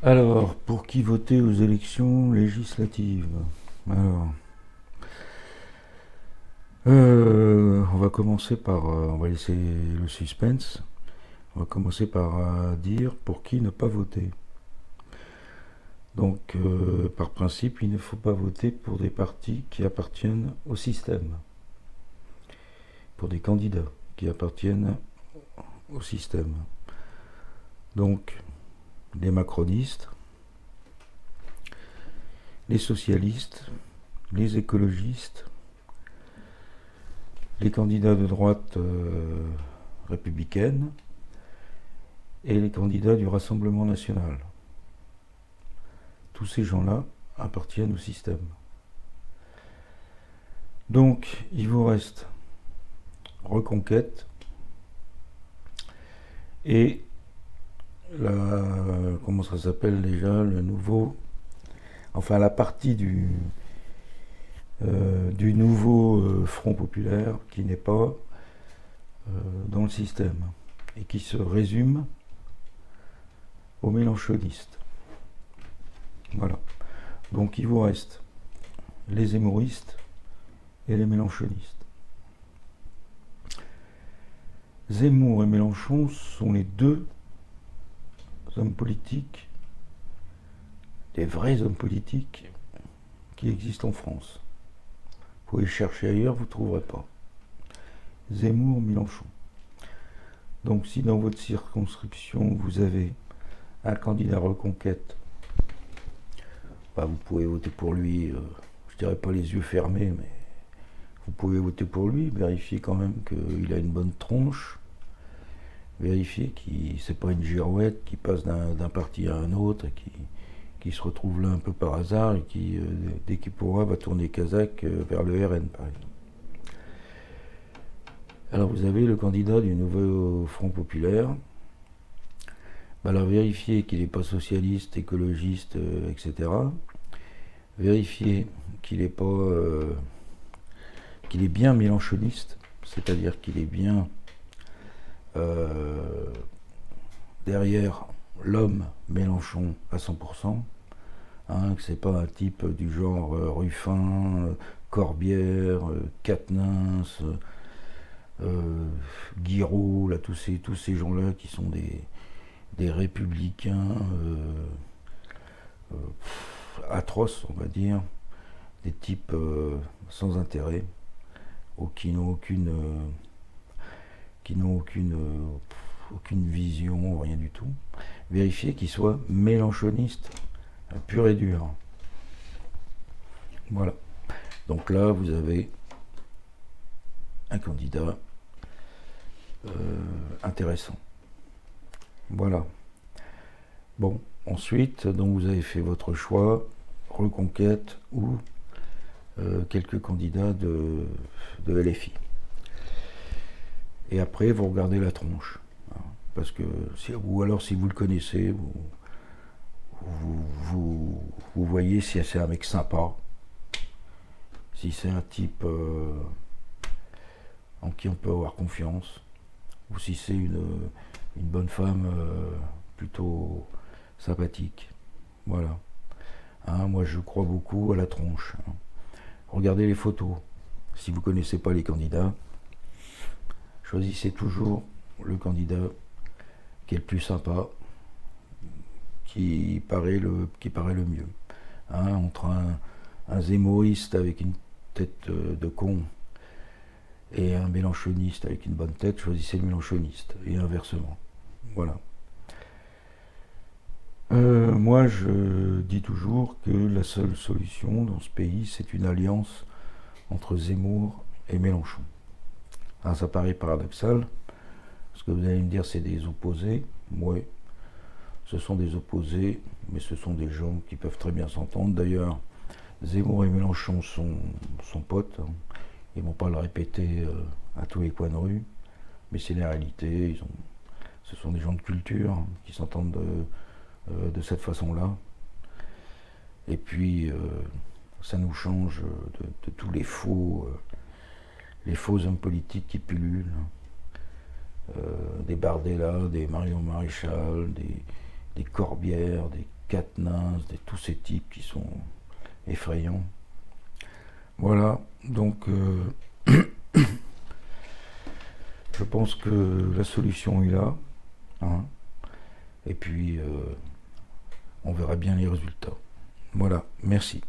Alors, pour qui voter aux élections législatives? Alors, on va commencer par, on va laisser le suspense. On va commencer par dire pour qui ne pas voter. Donc, par principe, il ne faut pas voter pour des partis qui appartiennent au système, pour des candidats qui appartiennent au système. Donc, les macronistes, les socialistes, les écologistes, les candidats de droite républicaine et les candidats du Rassemblement national. Tous ces gens-là appartiennent au système. Donc, il vous reste Reconquête et comment ça s'appelle déjà, le nouveau, enfin la partie du nouveau Front populaire qui n'est pas dans le système et qui se résume aux mélenchonistes. Voilà. Donc il vous reste les zémouristes et les mélenchonistes. Zemmour et Mélenchon sont les deux hommes politiques, des vrais hommes politiques qui existent en France. Vous pouvez chercher ailleurs, vous ne trouverez pas. Zemmour, Mélenchon. Donc si dans votre circonscription vous avez un candidat Reconquête, bah, vous pouvez voter pour lui, je dirais pas les yeux fermés, mais vous pouvez voter pour lui, vérifier quand même qu'il a une bonne tronche, vérifier qu'il c'est pas une girouette qui passe d'un parti à un autre et qui se retrouve là un peu par hasard et qui, dès qu'il pourra, va tourner Kazakh vers le RN, par exemple. Alors vous avez le candidat du nouveau Front populaire. Bah, alors vérifiez qu'il n'est pas socialiste, écologiste, etc. Vérifiez qu'il est pas, qu'il est bien mélenchoniste, c'est-à-dire qu'il est bien derrière l'homme Mélenchon à 100%, hein, que c'est pas un type du genre Ruffin, Corbière, Quatennens, Guiraud, là, tous ces gens-là qui sont des républicains atroces, on va dire, des types sans intérêt, qui n'ont aucune vision, rien du tout. Vérifiez qu'ils soient mélenchonistes, pur et dur. Voilà. Donc là, vous avez un candidat intéressant. Voilà. Bon, ensuite, donc vous avez fait votre choix, Reconquête ou quelques candidats de LFI. Et après, vous regardez la tronche. Hein, parce que, ou alors si vous le connaissez, vous voyez si c'est un mec sympa, si c'est un type en qui on peut avoir confiance, ou si c'est une bonne femme plutôt sympathique. Voilà. Hein, moi, je crois beaucoup à la tronche. Hein. Regardez les photos. Si vous ne connaissez pas les candidats, choisissez toujours le candidat qui est le plus sympa, qui paraît le mieux. Hein, entre un zémoïste avec une tête de con et un mélenchoniste avec une bonne tête, choisissez le mélenchoniste, et inversement. Voilà. Moi, je dis toujours que la seule solution dans ce pays, c'est une alliance entre Zemmour et Mélenchon. Alors, ça paraît paradoxal, parce que vous allez me dire c'est des opposés. Oui, ce sont des opposés, mais ce sont des gens qui peuvent très bien s'entendre. D'ailleurs, Zemmour et Mélenchon sont potes. Hein. Ils ne vont pas le répéter à tous les coins de rue, mais c'est la réalité. Ce sont des gens de culture hein, qui s'entendent de cette façon-là. Et puis, ça nous change de tous les faux hommes politiques qui pullulent. Des Bardella, des Marion Maréchal, des Corbière, Quatennens, tous ces types qui sont effrayants. Voilà, donc je pense que la solution est là, hein, et puis on verra bien les résultats. Voilà, merci.